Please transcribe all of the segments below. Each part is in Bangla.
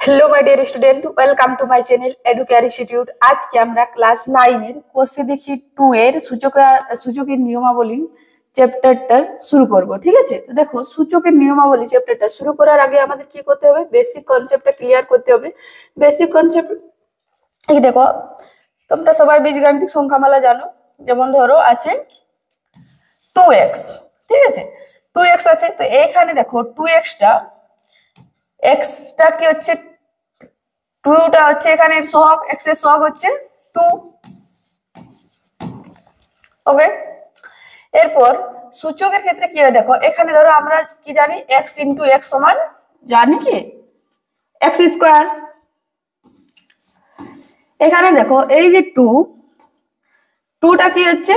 Hello my dear student, welcome to my channel Educare institute. आज के আমরা ক্লাস 9 এর কোর্সে দেখি 2 এর সূচকের নিয়মাবলী চ্যাপ্টারটা শুরু করব। ঠিক আছে, তো দেখো সূচকের নিয়মাবলী চ্যাপ্টারটা শুরু করার আগে আমাদের কি করতে হবে, বেসিক কনসেপ্টটা ক্লিয়ার করতে হবে। বেসিক কনসেপ্ট এই দেখো, তোমরা সবাই বীজগাণিতিক সংখ্যামালা জানো। যেমন ধরো আছে 2x, ঠিক আছে, 2x আছে, তো এইখানে দেখো 2x টা x টা কি হচ্ছে 2 টা হচ্ছে এখানে সহগ, x এর সহগ হচ্ছে 2। ওকে, এরপর সূচকের ক্ষেত্রে কি হয় দেখো, এখানে ধরো আমরা কি জানি x * x সমান জানি কি x স্কয়ার। এখানে দেখো এই যে 2 টা কি হচ্ছে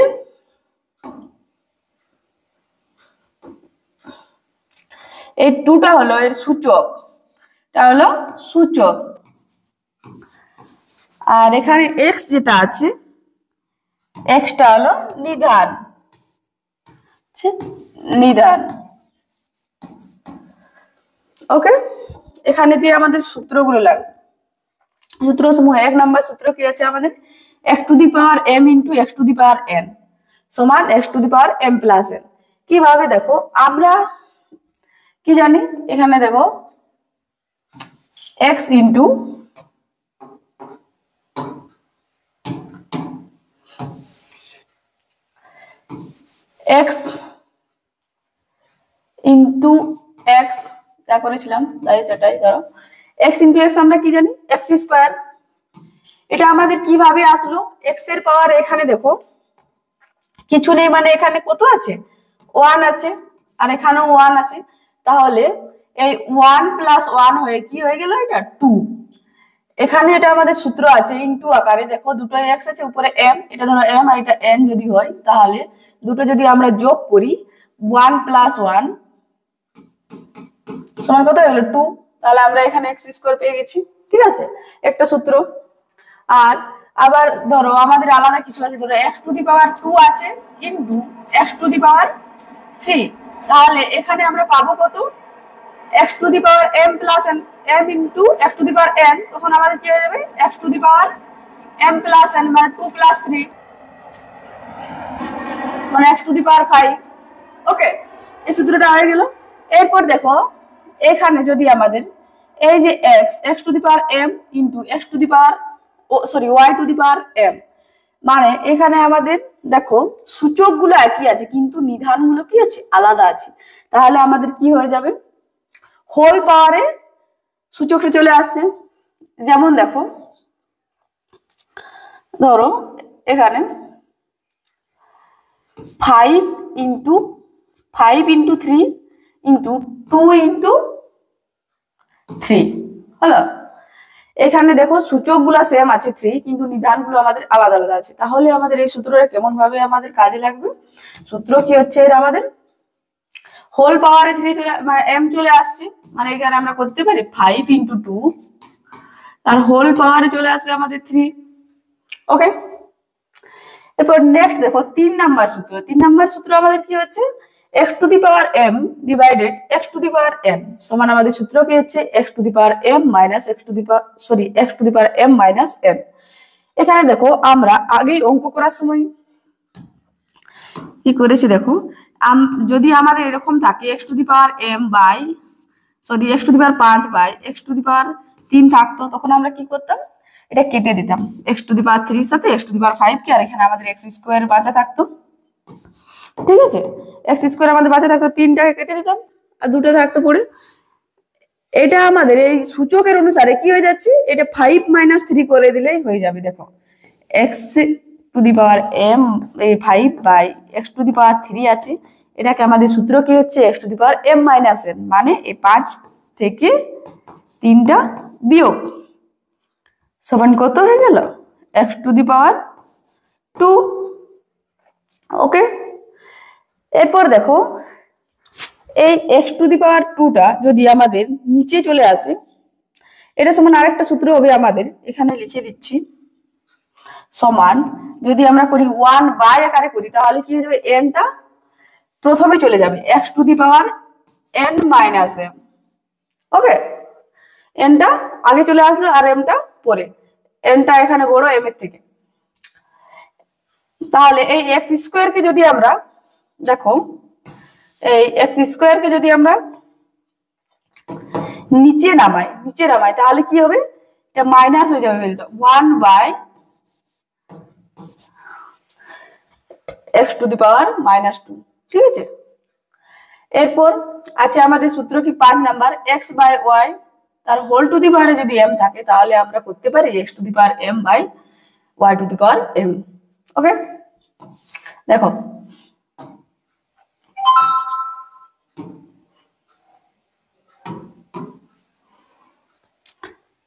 এই 2 টা হলো এর সূচক, এটা হলো সূচক। আর এখানে x যেটা আছে x টা হলো নিধান, নিধান। ওকে, এখানে যে আমাদের সূত্রগুলো লাগবে, সূত্র সমূহ 1 নম্বর সূত্র কি আছে আমাদের, x⁴m * x⁴n সমান x⁴m + n। কিভাবে দেখো আমরা কি জানি, এখানে দেখো x * x যা করেছিলাম তাই সেটাই ধরো x * x আমরা কি জানি x স্কয়ার। এটা আমাদের কিভাবে আসলো, x এর পাওয়ার এখানে দেখো কিছু নেই, মানে এখানে কত আছে 1 আছে আর এখানেও 1 আছে, তাহলে এই 1 + 1 হয়ে কি হয়ে গেল, এটা 2। এখানে এটা আমাদের সূত্র আছে ইনটু আকারে, দেখো দুটোই x আছে, উপরে m, এটা ধরো m আর এটা n যদি হয়, তাহলে দুটো যদি আমরা যোগ করি 1 + 1 সমান কত হয়ে গেল 2, তাহলে আমরা এখানে x² পেয়ে গেছি। ঠিক আছে, একটা সূত্র। আর আবার ধরো আমাদের আলাদা কিছু আছে, ধরো x⁴ আছে ইনটু x⁴3, তাহলে এখানে আমরা পাবো কত x⁴m + n, m into x⁴n, তখন আমাদের কি হয়ে যাবে x⁴m + n মানে 2 + 3 মানে x⁵। ওকে, এই সূত্রটা হয়ে গেল। এরপর দেখো এখানে যদি আমাদের এই যে x⁴m ইনটু y⁴m, মানে এখানে আমাদের দেখো সূচকগুলো একই আছে কিন্তু নিধানগুলো কি আছে আলাদা আছে, তাহলে আমাদের কি হয়ে যাবে হোল পাওয়ারে সূচকটা চলে আসছে। যেমন দেখো ধরো এখানে 5 * 3 * 2 * 3 হলো। এখানে দেখো সূচকগুলো সেম আছে 3, কিন্তু নিধানগুলো আমাদের আলাদা আলাদা আছে, তাহলে আমাদের এই সূত্রটা কেমন ভাবে আমাদের কাজে লাগবে, সূত্র কি হচ্ছে এর আমাদের হোল পাওয়ারে 3 চলে মানে m চলে আসছে, মানে এখানে আমরা করতে পারি 5 * 2 তার হোল পাওয়ারে চলে আসবে আমাদের 3। ওকে, এরপর নেক্সট দেখো 3 নাম্বার সূত্র। 3 নাম্বার সূত্র আমাদের কি হচ্ছে x⁴m ডিভাইডেড x⁴n সমান আমাদের সূত্র কি হচ্ছে x⁴m - n। এখানে দেখো আমরা আগেই অঙ্ক করার সময় কি করেছি দেখো, যদি আমাদের এরকম থাকে x⁵ থাকতো, তখন আমরা কি করতাম, এটা কেটে দিতাম x⁵ এর সাথে x⁵ কে, আর এখানে আমাদের x² বাঁচা থাকতো। ঠিক আছে, x² আমাদের বাঁচা থাকতো, 3টাকে কেটে দিতাম আর 2টা থাকতো পড়ে। এটা আমাদের এই সূচকের অনুসারে কি হয়ে যাচ্ছে, এটা 5 - 3 করে দিলেই হয়ে যাবে। দেখো x⁴m 5/x⁴3 আছে, এটাকে আমাদের সূত্র কি হচ্ছে x⁴m - n, মানে এই 5 থেকে 3টা বিয়োগ সমান কত হয়ে গেল x⁴2। ওকে, এরপর দেখো এই x⁴2টা যদি আমাদের নিচে চলে আসে, এটা সমান আরেকটা সূত্র হবে আমাদের, এখানে লিখে দিচ্ছি, সমান যদি আমরা করি 1 আকারে করি, তাহলে কি হয়ে যাবে n টা প্রথমে চলে যাবে x⁴n - m। ওকে, এনটা আগে চলে আসলো আর এমটা পরে, এনটা এখানে বড় এম এর থেকে। তাহলে এই এক্স স্কোয়ারকে যদি আমরা দেখো, এই এক্স স্কোয়ারকে যদি আমরা নিচে নামাই তাহলে কি হবে, এটা মাইনাস হয়ে যাবে, 1/x⁻², ঠিক আছে। এরপর আছে আমাদের সূত্র কি 5 নাম্বার, x/y তার হোল টু দি পাওয়ারে যদি m থাকে তাহলে আমরা করতে পারি x⁻m/y⁻m। ওকে, দেখো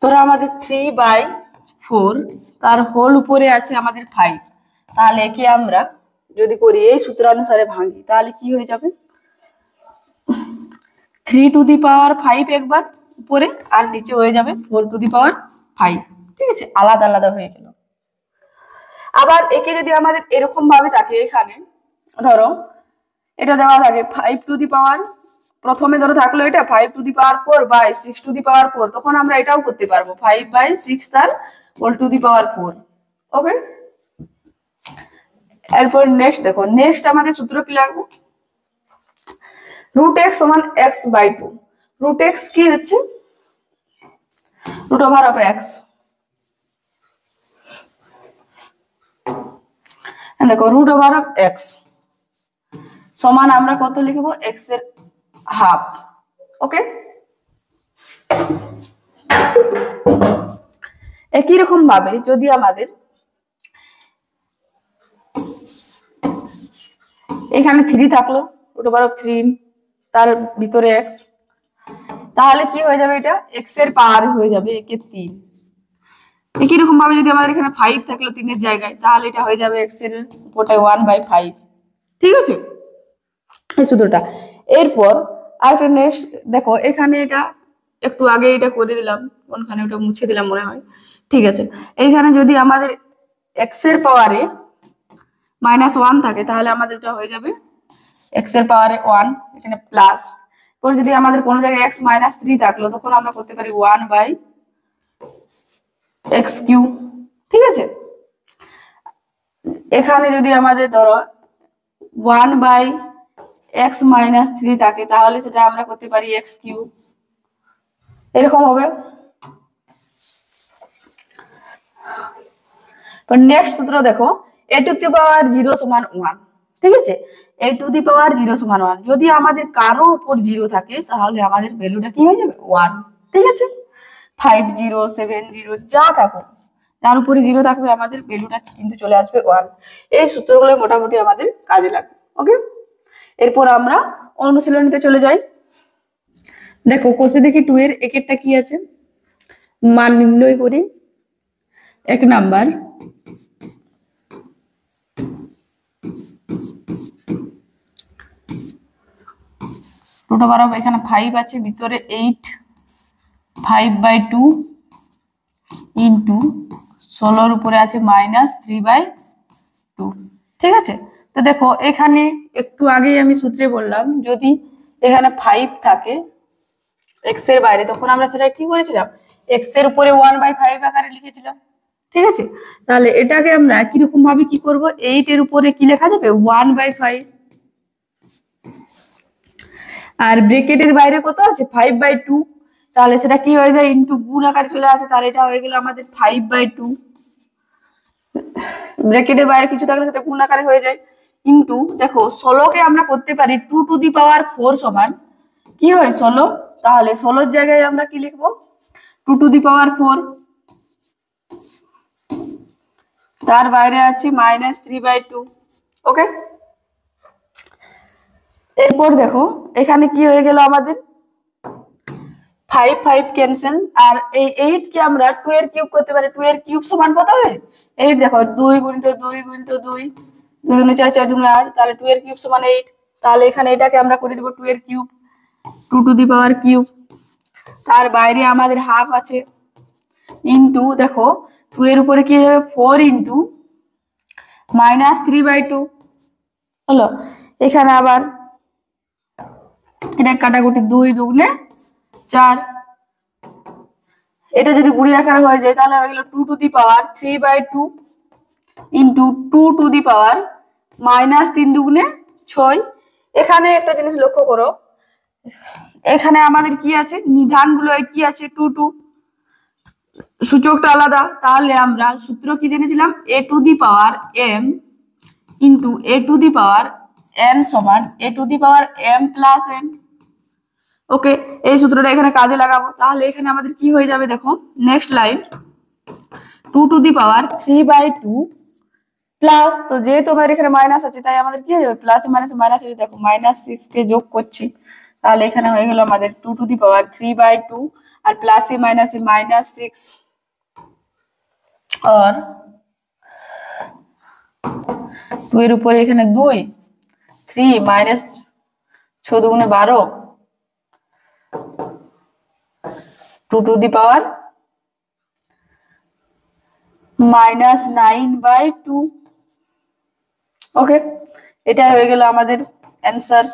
তোরা আমাদের 3/4 তার হোল উপরে আছে আমাদের 5, তাহলে একে আমরা যদি করি এই সূত্রানুসারে ভাঙি তাহলে কি হয়ে যাবে, 3⁵ একবার উপরে আর নিচে হয়ে যাবে 4⁵, ঠিক আছে, আলাদা আলাদা হয়ে গেল। আবার একে যদি আমাদের এরকম ভাবে থাকে, এখানে ধরো এটা দেওয়া থাকে 5⁻, প্রথমে ধরো থাকলো এটা 5⁻4/6⁻4, তখন আমরা এটাও করতে পারবো 5/6 তার হোল টু দি পাওয়ার 4। ওকে, এরপর নেক্সট দেখো, নেক্সট আমাদের সূত্র কি লাগবে, √x = x/2। √x কি হচ্ছে, √x। দেখো √x সমান আমরা কত লিখবো, x এর হাফ। ওকে, একই রকম ভাবে যদি আমাদের এখানে 3 থাকলো, √3 তার ভিতরে x, তাহলে কি হয়ে যাবে, এটা x এর পাওয়ার হয়ে যাবে 1/3। একই রকম ভাবে যদি আমাদের এখানে 5 থাকলো 3 এর জায়গায়, তাহলে এটা হয়ে যাবে x এর উপরটায় 1/5, ঠিক আছে, এই সূত্রটা। এরপর আরেকটা নেক্সট দেখো, এখানে এটা একটু আগে এটা করে দিলাম, কোনখানে ওটা মুছে দিলাম মনে হয়, ঠিক আছে। এইখানে যদি আমাদের x এর পাওয়ারে -1 থাকে তাহলে আমাদের এটা হয়ে যাবে x এর পাওয়ারে 1, এখানে প্লাস। পর যদি আমাদের কোনো জায়গায় x -3 থাকলো তখন আমরা করতে পারি 1/x³, ঠিক আছে। এখানে যদি আমাদের ধরো 1/x−3 থাকে তাহলে সেটা আমরা করতে পারি x³, এরকম হবে। নেক্সট সূত্র দেখো, a⁴ 1, ঠিক আছে, a⁴ 1 যদি আমাদের কারো উপর 0 থাকে তাহলে আমাদের ভ্যালুটা কি হয়ে যাবে 1, ঠিক আছে। 5 0 7 0 যা থাকুক, তার উপরে 0 থাকবে আমাদের ভ্যালুটা কিন্তু চলে আসবে 1। এই সূত্রগুলো মোটামুটি আমাদের কাজে লাগবে। ওকে, এরপর আমরা অনুশীলনীতে চলে যাই। দেখো কোষে দেখি 2 এর একেরটা কি আছে, মান নির্ণয় করি। 1 নাম্বার, √, এখানে 5 আছে, ভিতরে 8, 5/2 ইন্টু 16 উপরে আছে -3/2, ঠিক আছে। তো দেখো এখানে একটু আগেই আমি সূত্রে বললাম, যদি এখানে 5 থাকে x এর বাইরে তখন আমরা সেটা কি করেছিলাম, x এর উপরে 1/5 আকারে লিখেছিলাম, ঠিক আছে। তাহলে এটাকে আমরা কিরকম ভাবে কি করব, 8 এর উপরে কি লেখা যাবে 1/5, আর ব্র্যাকেটের বাইরে কত আছে 5/2, তাহলে সেটা কি হয়ে যায় ইনটু গুণ আকারে চলে আসে, তাহলে এটা হয়ে গেল আমাদের 5/2। ব্র্যাকেটের বাইরে কিছু থাকলে সেটা গুণ আকারে হয়ে যায় ইনটু, দেখো 16 কে আমরা করতে পারি 2⁴ সমান কি হয় 16, তাহলে 16 এর জায়গায় আমরা কি লিখবো 2⁴, তার বাইরে আছে -3/2। ওকে, এরপর দেখো এখানে কি হয়ে গেল আমাদের 5 5 ক্যান্সেল, আর এই 8 কে আমরা 2 এর কিউব করতে পারি, 2 এর কিউব সমান কত হয় 8, দেখো 2 × 2 × 2 2 × 4 4 × 8, তাহলে 2 এর কিউব সমান 8, তাহলে এখানে এটাকে আমরা করে দেব 2 এর কিউব, 2⁵, তার বাইরে আমাদের হাফ আছে ইনটু, দেখো 2 এর উপরে কি হবে 4 ইনটু -3/2 হলো। এখানে আবার এটা কাটাকুটি, 2 × 2 = 4, এটা যদি গুণের আকারে হয়ে যায় তাহলে হয়ে গেল 2 to the power 3/2 into 2 to the power minus 3 দুগুণে 6। এখানে একটা জিনিস লক্ষ্য করো, এখানে আমাদের কি আছে, নিধানগুলো কি আছে 2 2, সূচকটা আলাদা। তাহলে আমরা সূত্র কি জেনেছিলাম, a to the power m into a to the power n সমান a to the power m plus n। ওকে, এই সূত্রটা এখানে কাজে লাগাবো। তাহলে এখানে আমাদের কি হয়ে যাবে দেখো, next line 2 to the power 3/2 plus, তো যেহেতু আমাদের এখানে মাইনাস আছে তাই আমাদের কি হয়ে যাবে, প্লাস মাইনাস মাইনাস হয়ে, দেখো -6 কে যোগ করছি, তাহলে এখানে হয়ে গেল আমাদের 2 টু দি পাওয়ার 3/2 আর প্লাসে মাইনাসে -6 और 2 এর উপরে এখানে 2, 3 মাইনাস 6 দুগুণে 12, 2 টু দি পাওয়ার -9/2। ওকে, এটা হয়ে গেল আমাদের অ্যান্সার।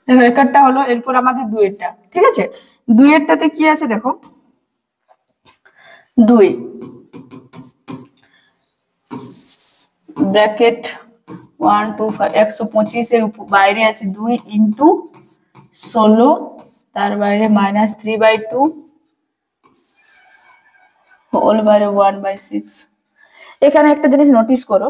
দেখো একটা হলো, এরপর আমাদের 2 এরটা, ঠিক আছে। 2 এরটাতে কি আছে দেখো, 2 ব্র্যাকেট 1 2 5 125 এর বাইরে আছে 2 ইন্টু 16, তার বাইরে -3/2 হোল বাইরে 1/6। এখানে একটা জিনিস নোটিস করো,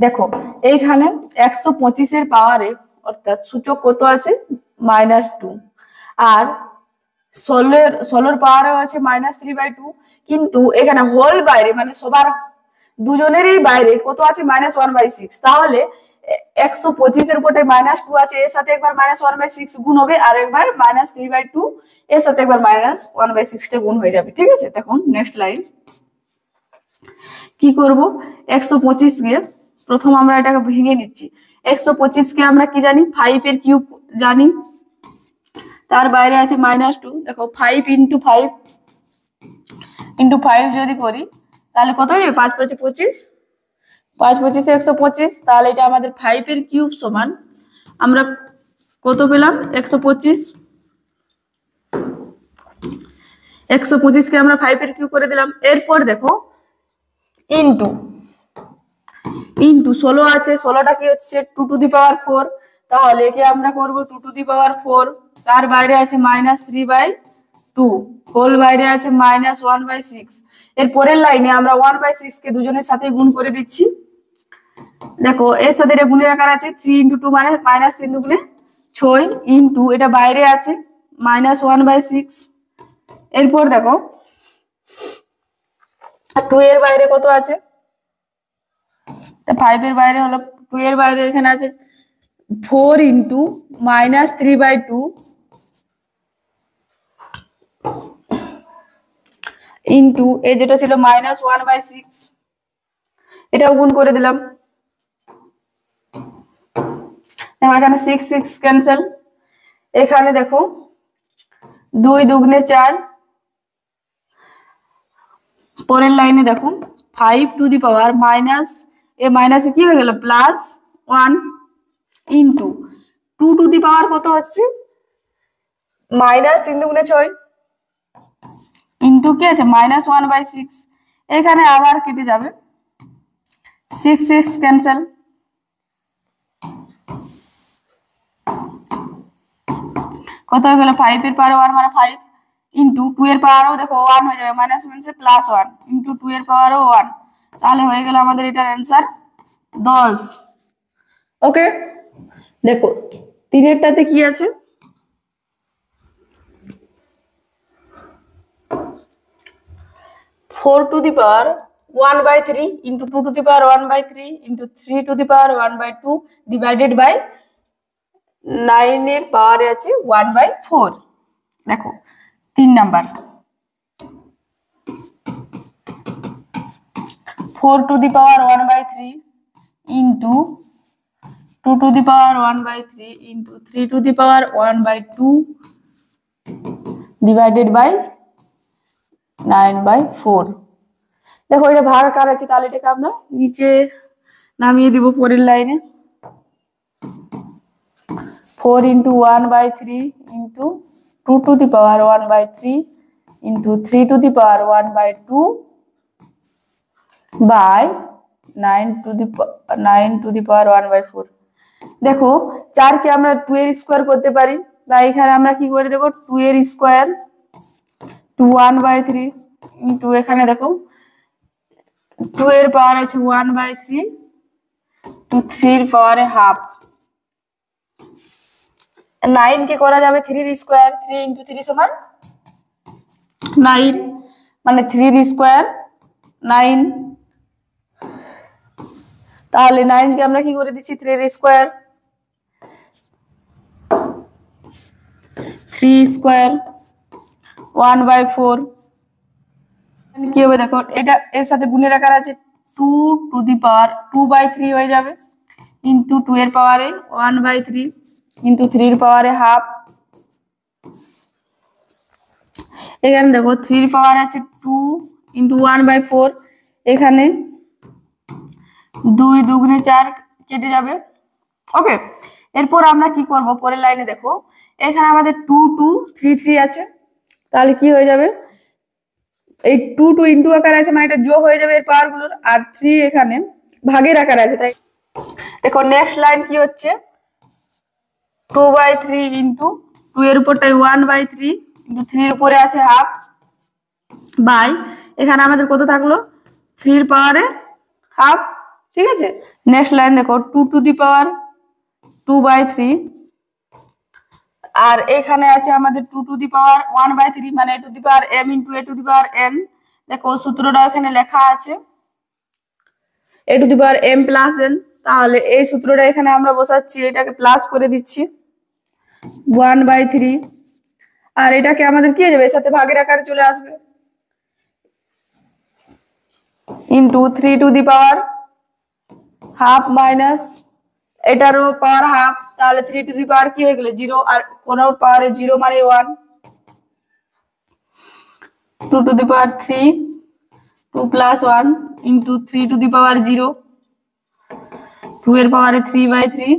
দেখো এইখানে 125 এর পাওয়ারে অর্থাৎ সূচক কত আছে -2, আর 16 পাওয়ারে আছে -3/2, কিন্তু এখানে হোল বাইরে মানে সবার দুজনেরই বাইরে কত আছে -1/6। তাহলে 125 এর উপরে -2 আছে, এর সাথে একবার -1/6 গুণ হবে, আর একবার -3/2 এর সাথে একবার -1/6 টা গুণ হয়ে যাবে, ঠিক আছে। দেখুন নেক্সট লাইন কি করব, 125 কে প্রথম আমরা এটাকে ভেঙে নিচ্ছি। 125 কে আমরা কি জানি, 5 এর কিউব জানি, তার বাইরে আছে -2। দেখো 5 ইন্টু 5 যদি করি তাহলে কত হবে, 5 5 25, 5 25 125, তাহলে এটা আমাদের 5 এর কিউব সমান আমরা কত পেলাম 125। 125 কে আমরা 5 এর কিউব করে দিলাম। এরপর দেখো ইন্টু 16 আছে, 16টা কি হচ্ছে 2 টু দি পাওয়ার 4, তাহলে একে আমরা করব 2 টু দি পাওয়ার 4, তার বাইরে আছে -3/2 হোল বাইরে আছে -1/6। এর পরের লাইনে আমরা 1/6 কে দুজনের সাথে গুণ করে দিচ্ছি। দেখো এর সাথে এটা গুণের আকার আছে, 3 ইন্টু 2 মানে -3 দুগুণে 6 ইন্টু এটা বাইরে আছে -1/6। এরপর দেখো 2 এর বাইরে কত আছে, 5 এর বাইরে হলো 2 এর বাইরে এখানে আছে 4 ইন্টু -3/2 ইন্টু এ যেটা ছিল -1/6, এটাও গুণ করে দিলাম। এখানে 6 6 ক্যান্সেল। এখানে দেখো 2 দুগুণে 4, পরের লাইনে দেখো 5 টু দি পাওয়ার মাইনাসে কি হয়ে গেল +1 ইন্টু 2 টু দি পাওয়ার কত হচ্ছে -3 দুগুণে 6 ইন্টু কি আছে -1/6। এখানে আবার কেটে যাবে, 6 6 ক্যান্সেল। কত হয়ে গেল, 5 এর পাওয়ার 1 মানে 5 ইন্টু 2 এর পাওয়ারও দেখো 1 হয়ে যাবে, মাইনাস মাইনাসে +1 ইন্টু 2 এর পাওয়ারও 1, তাহলে হয়ে গেল আমাদের এটার অ্যান্সার 10। ওকে, দেখো 3 এরটাতে কি আছে, 4 to the power 1/3 into 2 to the power 1/3 into 3 to the power 1/2 divided by 9 এর পাওয়ারে আছে 1/4। দেখো 3 number 4 to the power 1/3 into 2 to the power 1/3 into 3 to the power 1/2 divided by 9/4। দেখো এটা ভাগ আকার আছে, তাহলে এটাকে আমরা নিচে নামিয়ে দিব পরের লাইনে। 4 into 1/3 into 2 to the power 1/3 into 3 to the power 1/2 by 9 to the power 1/4। দেখো 4 কে আমরা 2 এর স্কোয়ার করতে পারি, তাই এখানে আমরা কি করে দেবো 2 এর স্কোয়ার টু 1/3 ইন্টু এখানে দেখো 2 এর পাওয়ার আছে 1/3 টু 3 এর পাওয়ারে হাফ। 9 কে করা যাবে 3 এর স্কোয়ার, 3 ইন্টু 3 সমান 9, মানে 3 এর স্কোয়ার 9। তাহলে 9 কে আমরা কি করে দিচ্ছি 3 এর স্কোয়ার, 3 স্কোয়ার 1/4 কি হবে দেখো, এটা এর সাথে গুণের আকার আছে 2 টু দি পাওয়ার 2/3 হয়ে যাবে ইন্টু 2 এর পাওয়ারে 1/3 ইন্টু 3 এর পাওয়ারে হাফ। এখানে দেখো 3 এর পাওয়ার আছে 2 ইন্টু 1/4, এখানে 2 দুগুণে 4 কেটে যাবে। ওকে, এরপর আমরা কি করব পরের লাইনে দেখো, এখানে আমাদের 2 2 3 3 আছে, তাহলে কি হয়ে যাবে এই 2 2 ইন্টু আকার আছে, মানে এটা যোগ হয়ে যাবে এর পাওয়ার গুলোর, আর 3 এখানে ভাগের আকার আছে। তাই দেখো নেক্সট লাইন কি হচ্ছে 2/3 ইন্টু 2 এর উপরটাই 1/3 ইন্টু 3 এর উপরে আছে হাফ বাই এখানে আমাদের কত থাকলো 3 এর পাওয়ারে হাফ। ঠিক আছে, নেক্সট লাইন দেখো 2 টু দি পাওয়ার 2/3 আর এখানে আছে আমাদের 2 টু দি পাওয়ার 1/3, মানে a to the power m into a to the power n। দেখো সূত্রটা এখানে লেখা আছে a to the power m plus n, তাহলে এই সূত্রটা এখানে আমরা বসাচ্ছি, এটাকে প্লাস করে দিচ্ছি 1/3, আর এটাকে আমাদের কি হয়ে যাবে এর সাথে ভাগের আকারে চলে আসবে into 3 to the power half minus এটারও পাওয়ার হাফ, তাহলে 3 টু দি পাওয়ার কি হয়ে গেল 0, আর কোন পাওয়ারে 0 মানে 1, 2 to the power 3 2 plus 1 into 3 to the power 0 2 এর পাওয়ারে 3/3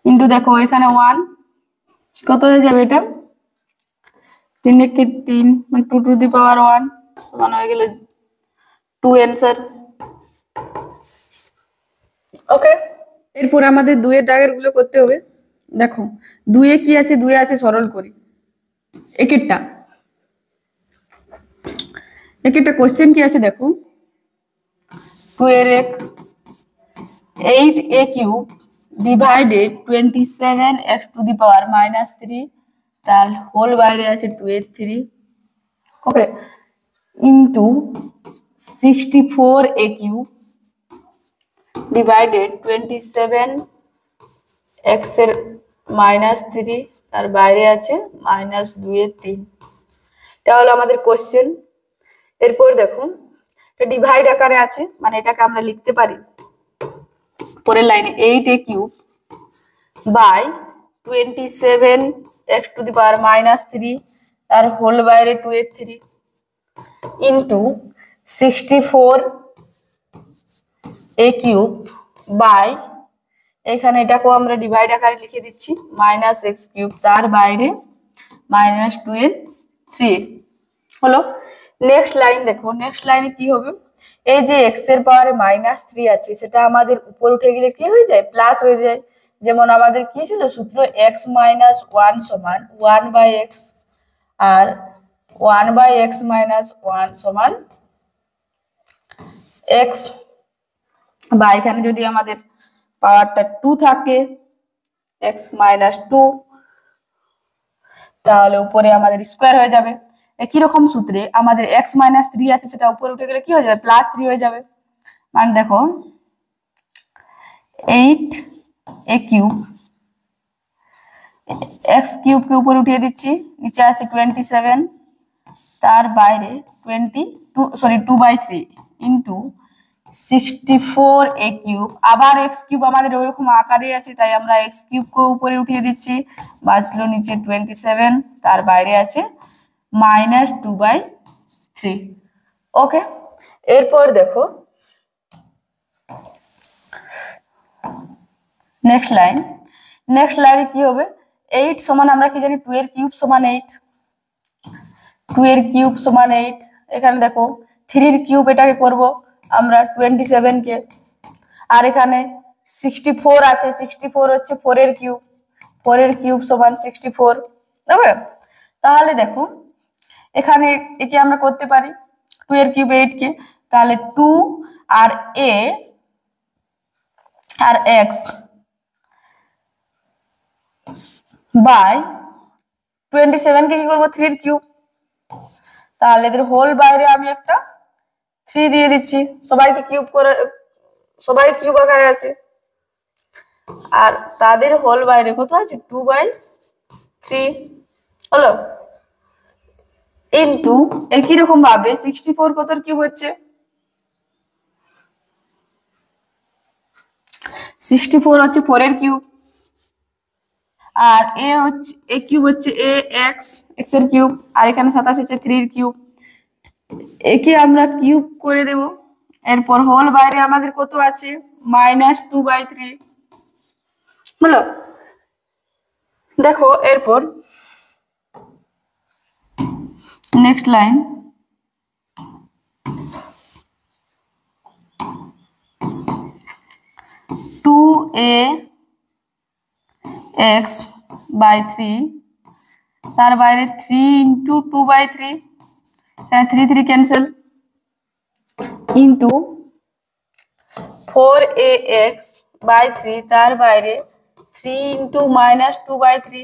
ইন্টু দেখো এখানে 1 কত হয়ে যাবে এটা 3 একে 3, মানে 2 টু দি পাওয়ার 1 সমান হয়ে গেল 2 অ্যান্সার। ওকে, এরপর আমাদের 2 এর দাগের গুলো করতে হবে। দেখো 2 এ কি আছে, 2 এ আছে সরল করি একেরটা কোশ্চেন কি আছে দেখো 2 এর 8a cube divided 27x to the power -3, তার হোল বাইরে আছে 2 এর 3। ওকে, into 64a cube divided 27x এর -3, তার বাইরে আছে -2 এর 3। এটা হলো আমাদের কোশ্চেন। এরপর দেখো এটা ডিভাইড আকারে আছে, মানে এটাকে আমরা লিখতে পারি পরের লাইনে 8a cube by 27x to the power -3, তার হোল বাইরে 2 এর 3 ইন্টু 64a কিউব বাই এখানে এটাকেও আমরা ডিভাইড আকারে লিখে দিচ্ছি -x কিউব, তার বাইরে -2 এর 3 হলো। নেক্সট লাইন দেখো, নেক্সট লাইনে কি হবে এই যে x এর পাওয়ারে -3 আছে, সেটা আমাদের উপর উঠে গেলে কি হয়ে যায় প্লাস হয়ে যায়। যেমন আমাদের কি ছিল সূত্র x - 1 সমান 1/x, আর 1/x - 1 সমান x, বা এখানে যদি আমাদের পাওয়ারটা 2 থাকে x - 2, তাহলে উপরে আমাদের স্কোয়ার হয়ে যাবে। একই রকম সূত্রে আমাদের x - 3 আছে, সেটা উপরে উঠে গেলে কি হয়ে যাবে +3 হয়ে যাবে। মানে দেখো 8a কিউব x কিউব কে উপরে উঠিয়ে দিচ্ছি, নিচে আছে 27, তার বাইরে 2/3 ইন্টু 64a কিউব, আবার x কিউব আমাদের ওইরকম আকারে আছে, তাই আমরা x কিউব কে উপরে উঠিয়ে দিচ্ছি, বাঁচলো নিচে 27, তার বাইরে আছে -2/3। ওকে, এরপর দেখো নেক্সট লাইনে কি হবে 8 সমান আমরা কি জানি 2 এর কিউব সমান 8, 2 এর কিউব সমান 8। এখানে দেখো 3 এর কিউব এটাকে করব আমরা 27 কে, আর এখানে 64 আছে, 64 হচ্ছে 4 এর কিউব, 4 এর কিউব সমান 64। ওকে, তাহলে দেখো এখানে একে আমরা করতে পারি 2 এর কিউব 8 কে, তাহলে 2 আর a আর x বাই 27 কে কি করবো 3 এর কিউব, তাহলে এদের হোল বাইরে আমি একটা 3 দিয়ে দিচ্ছি, সবাইকে কিউব করে, সবাই কিউব আকারে আছে, আর তাদের হোল বাইরে কত আছে 2/3 হলো। ইনটু একই রকম ভাবে 64 কতর কিউব হচ্ছে 64 হচ্ছে 4 এর কিউব, আর এ হচ্ছে এ কিউব হচ্ছে এ এক্স এক্স এর কিউব, আর এখানে 27 হচ্ছে 3 এর কিউব, একে আমরা কিউব করে দেব। এরপর হোল বাইরে আমাদের কত আছে -2/3 হলো। দেখো এরপর নেক্সট লাইন, 2ax/3 তার বাইরে 3 ইন্টু 2/3, 3 3 ক্যান্সেল, ইন্টু 4ax/3 তার বাইরে 3 ইন্টু -2/3,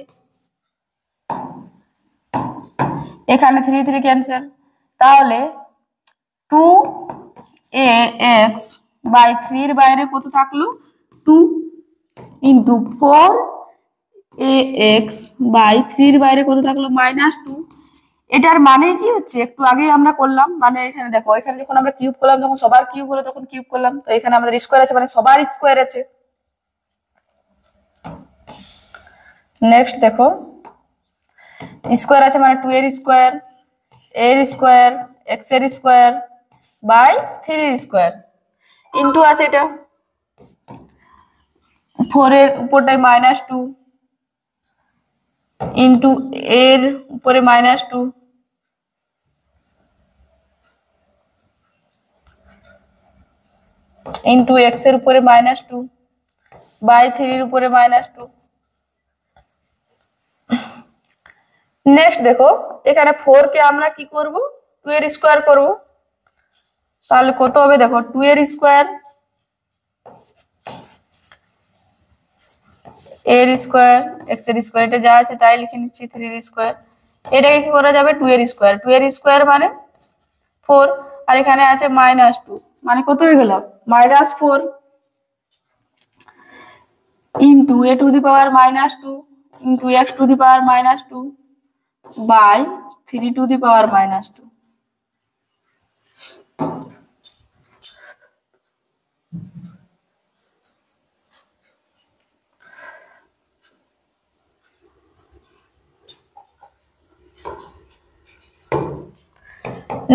এখানে 3 3 ক্যান্সেল, তাহলে 2ax/3 এর বাইরে কত থাকলো 2 ইন্টু 4ax/3 এর বাইরে কত থাকলো -2। এটার মানে কি হচ্ছে একটু আগে আমরা করলাম, মানে এখানে দেখো এখানে যখন আমরা কিউব করলাম তখন সবার কিউব হলো, তখন কিউব করলাম, তো এখানে আমাদের স্কোয়ার আছে মানে সবার স্কোয়ার আছে। নেক্সট দেখো স্কোয়ার আছে মানে 2 এর স্কোয়ার, এর স্কোয়ার, এক্স এর স্কোয়ার বাই 3 এর স্কোয়ার, ইন্টু আছে এটা 4 এর উপরটায় -2 ইন্টু এর উপরে -2 ইন্টু এক্স এর উপরে -2 বাই 3 এর উপরে -2। নেক্সট দেখো এখানে 4 কে আমরা কি করব 2 এর স্কোয়ার করব, তাহলে কত হবে দেখো 2 এর স্কোয়ার, এর স্কোয়ার, এক্স এর স্কোয়ার, এটা যা আছে তাই লিখে নিচ্ছি 3 এর স্কোয়ার, এটাকে কি করা যাবে 2 এর স্কোয়ার, 2 এর স্কোয়ার মানে 4, আর এখানে আছে -2 মানে কত হয়ে গেল -4 into a to the power -2 into x to the power -2 by 3 to the power -2।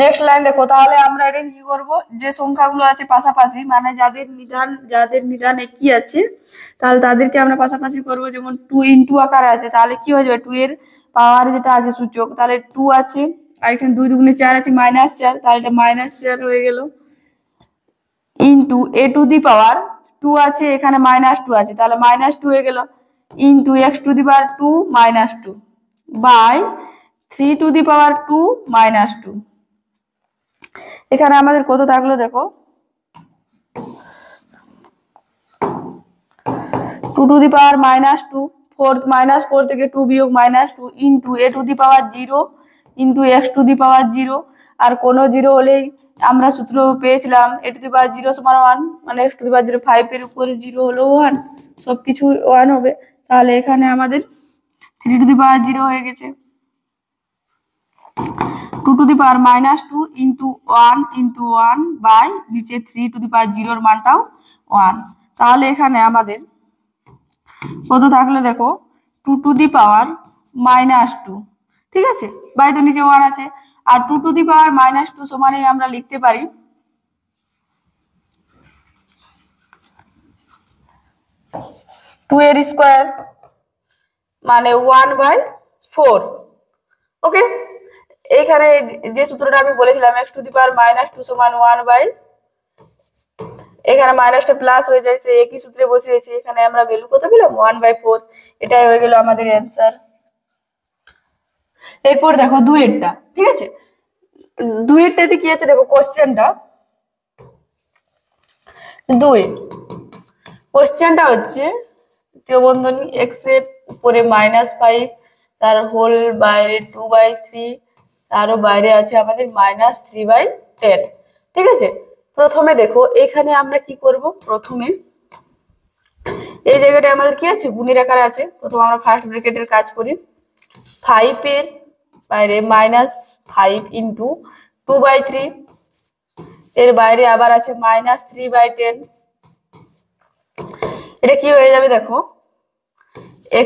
Next line দেখো, তাহলে আমরা এটা কি করব যে সংখ্যাগুলো আছে পাশাপাশি মানে যাদের নিদান একই আছে তাহলে তাদেরকে আমরা পাশাপাশি করব, যেমন 2 ইনটু আকারে আছে তাহলে কি হয়ে যাবে 2 এর পাওয়ার যেটা আছে সূচক, তাহলে 2 আছে আর এখানে 2 দুগুণে 4 আছে -4, তাহলে এটা -4 হয়ে গেল, into a to the power 2 আছে এখানে -2 আছে তাহলে -2 হয়ে গেল, into x to the power 2 -2 by 3 to the power 2 -2। এখানে আমাদের কত থাকলো দেখো 2 টু দি পাওয়ার -2, 4 -4 থেকে 2 বিয়োগ -2 into a to the power 0 into x to the power 0, আর কোন 0 হলেই আমরা সূত্র পেয়েছিলাম a টু দি পাওয়ার 0 সমান 1 মানে x টু দি পাওয়ার 0, 5 এর উপরে 0 হলো 1, সবকিছু 1 হবে, তাহলে এখানে আমাদের 3 টু দি পাওয়ার 0 হয়ে গেছে, 2 to the power -2 into 1 into 1 by নিচে 3 টু দি পাওয়ার 0 এর মানটাও 1, তাহলে এখানে আমাদের কত থাকলো দেখো 2 টু দি পাওয়ার -2, ঠিক আছে, বাই তো নিচে 1 আছে, আর 2 টু দি পাওয়ার -2 সমানে আমরা লিখতে পারি 2 এর স্কোয়ার মানে 1/4। ওকে, এইখানে যে সূত্রটা আমি বলেছিলাম x⁻² সমান 1/, এখানে মাইনাসটা প্লাস হয়ে যায়, সেই একই সূত্রে বসিয়েছি। এখানে আমরা ভ্যালু কত পেলাম 1/4। এটাই হয়ে গেল আমাদের অ্যান্সার। এরপর দেখো 2-এরটা, ঠিক আছে। 2-এরটাতে কি আছে দেখো, কোশ্চেনটা 2 কোশ্চেনটা হচ্ছে তৃতীয় বন্ধনী x এর উপরে -5, তার হোল বাইরে 2/3, তারও বাইরে আছে আমাদের -3/10। ঠিক আছে, প্রথমে দেখো এখানে আমরা কি করব, প্রথমে এই জায়গাটা আমাদের কি আছে, গুণের আকারে আছে। প্রথমে আমরা ফার্স্ট ব্র্যাকেটের কাজ করি। 5 এর বাইরে -5 ইন্টু 2/3, এর বাইরে আবার আছে -3/10। এটা কি হয়ে যাবে দেখো,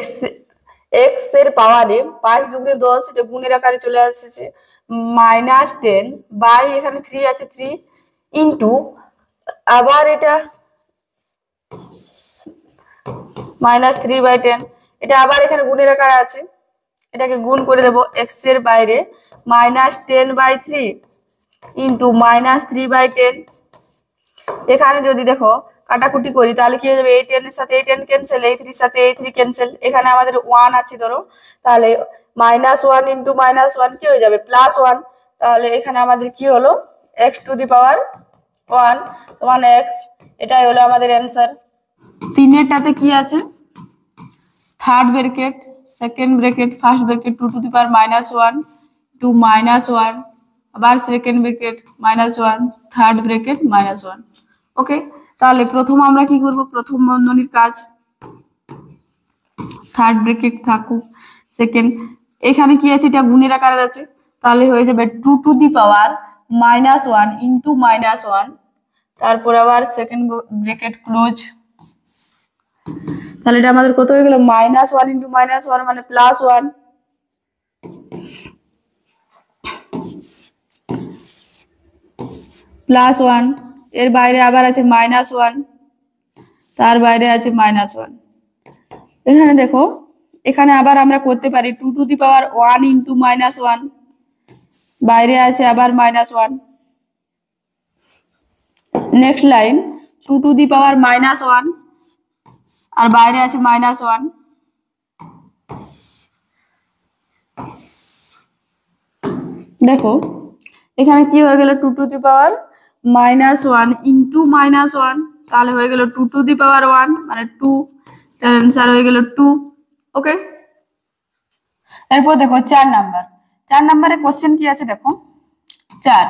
x এর পাওয়ারে 5 দুগুণে 10, এটা গুণের আকারে চলে আসছে, -10 বাই এখানে 3 আছে 3 ইন্টু আবার এটা -3/10, এটা আবার এখানে গুণের আকারে আছে, এটাকে গুণ করে দেব। x এর বাইরে -10/3 ইন্টু -3/10। এখানে যদি দেখো কাটাকুটি করি তাহলে কি হয়ে যাবে, এই 10 এর সাথে এই 10 ক্যান্সেল, এই 3 এর সাথে এই 3 ক্যান্সেল। এখানে আমাদের 1 আছে ধরো, তাহলে -1 ইন্টু -1 কি হয়ে যাবে +1। তাহলে এখানে আমাদের কি হলো, x⁻1 সমান x। এটাই হলো আমাদের অ্যান্সার। 3-এরটাতে কি আছে, third bracket, second bracket, first bracket 2⁻1 to -1, আবার second bracket -1, third bracket -1। Okay, তাহলে প্রথম আমরা কি করব, প্রথম বন্ধনীর কাজ, থার্ড ব্র্যাকেট থাকুক, সেকেন্ড, এখানে কি আছে, এটা গুণের আকারে আছে, তাহলে হয়ে যাবে 2⁻1 ইন্টু -1, তারপর আবার সেকেন্ড ব্র্যাকেট ক্লোজ। তাহলে এটা আমাদের কত হয়ে গেল, -1 ইন্টু -1 মানে +1, +1, এর বাইরে আবার আছে -1, তার বাইরে আছে -1। এখানে দেখো, এখানে আবার আমরা করতে পারি 2⁻1 ইন্টু -1, বাইরে আছে আবার -1। নেক্সট লাইন 2⁻1 আর বাইরে আছে -1। দেখো এখানে কি হয়ে গেল, 2⁻1 ইন্টু -1, তাহলে হয়ে গেল 2⁻1 মানে 2, তার অ্যান্সার হয়ে গেল 2। ওকে, এরপর দেখো 4 নাম্বারে কোশ্চেন কি আছে দেখো, 4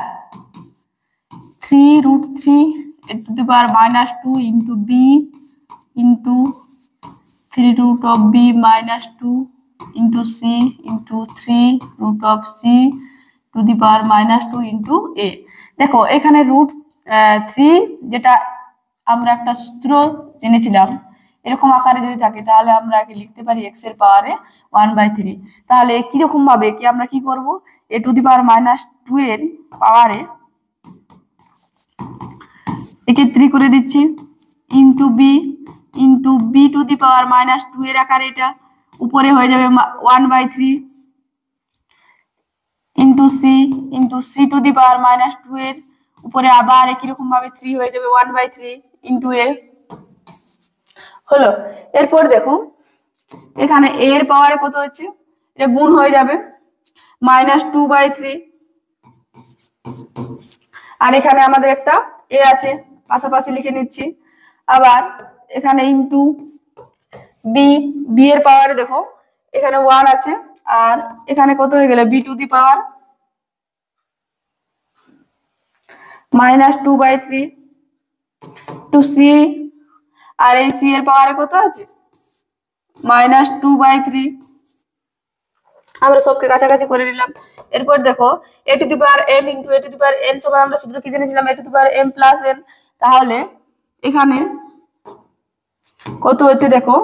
3√3 (2) into b into 3√b -2 into c into 3√c (2) into a। দেখো এখানে √3 যেটা আমরা একটা সূত্র জেনেছিলাম, এরকম আকারে যদি থাকে তাহলে আমরা একে লিখতে পারি x এর পাওয়ারে 1/3। তাহলে কিরকম ভাবে কি আমরা কি করব, a⁻2 এর পাওয়ারে একে 3 করে দিচ্ছি ইন্টু b ইন্টু b⁻2 এর আকারে, এটা উপরে হয়ে যাবে 1/3 ইন্টু c ইন্টু c⁻2 এর উপরে আবার একই রকম ভাবে 3 হয়ে যাবে 1/3 ইন্টু a। হলো, এরপর দেখো এখানে a এর পাওয়ারে কত হচ্ছে, এটা গুণ হয়ে যাবে -2/3, আর এখানে আমাদের একটা a আছে, পাশাপাশি লিখে নিচ্ছি। আবার এখানে ইন্টু b এর পাওয়ারে দেখো এখানে 1 আছে, আর এখানে কত হয়ে গেল, b⁻2 -2/3 টু c, আর এই c এর পাওয়ারে কত আছে -2/3। আমরা সবকে কাছাকাছি করে নিলাম। এরপর দেখো a⁻m ইন্টু a⁻n সমান আমরা সূত্র কি জেনেছিলাম, a⁻m প্লাস n। তাহলে এখানে কত হচ্ছে দেখো,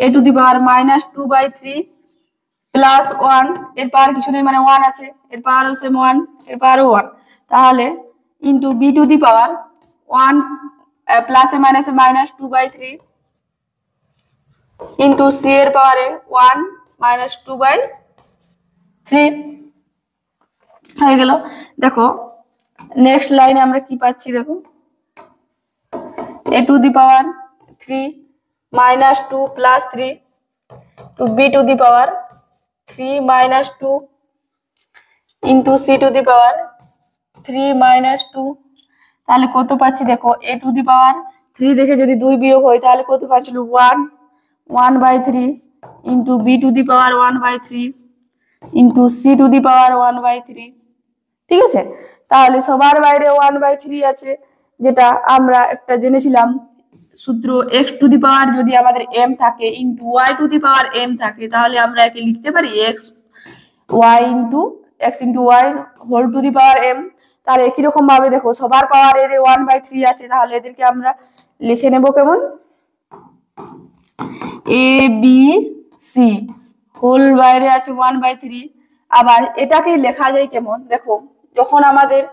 a⁻−2/3 প্লাস 1, এর পাওয়ার কিছু নেই মানে 1 আছে, এর পাওয়ার হচ্ছে 1, এর পাওয়ারও 1। তাহলে ইন্টু b⁻1 প্লাসে মাইনাসে -2/3 ইন্টু c এর পাওয়ারে 1 -2/3 হয়ে গেল। দেখো নেক্সট লাইনে আমরা কি পাচ্ছি, দেখো a to the power 3 -2 + 3 to b to the power 3 - 2 into c to the power 3 - 2, তাহলে কত পাচ্ছি দেখো a to the power 3 দেখে যদি 2 বিয়োগ হয় তাহলে কত পাচ্ছিল 1/3 into b to the power 1/3 into c to the power 1/3। ঠিক আছে, তাহলে সবার বাইরে 1/3 আছে, যেটা আমরা একটা জেনেছিলাম সূত্র x to the power যদি আমাদের m থাকে into y to the power m থাকে, তাহলে আমরা একে লিখতে পারি x into y whole to the power m। তাহলে একই রকম ভাবে দেখো সবার পাওয়ার এদের 1/3 আছে, তাহলে এদেরকে আমরা লিখে নেব কেমন, a b c হোল বাইরে আছে 1/3। আবার এটাকেই লেখা যায় কেমন, দেখো যখন আমাদের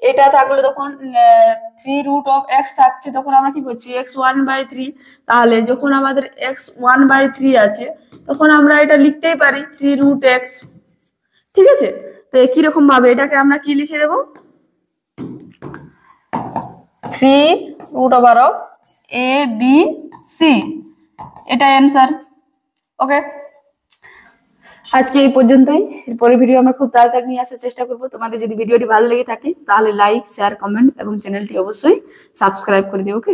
এটা থাকলো তখন 3√x থাকছে, তখন আমরা কি করছি x 1/3, তাহলে যখন আমাদের x 1/3 আছে তখন আমরা এটা লিখতেই পারি 3√x। ঠিক আছে, তো একই রকম ভাবে এটাকে আমরা কি লিখে দেব 3√a b c, এটা অ্যান্সার। ওকে, আজকে এই পর্যন্তই। এরপরের ভিডিও আমরা খুব তাড়াতাড়ি নিয়ে আসার চেষ্টা করব। তোমাদের যদি ভিডিওটি ভালো লেগে থাকে তাহলে লাইক, শেয়ার, কমেন্ট এবং চ্যানেলটি অবশ্যই সাবস্ক্রাইব করে দিও। ওকে।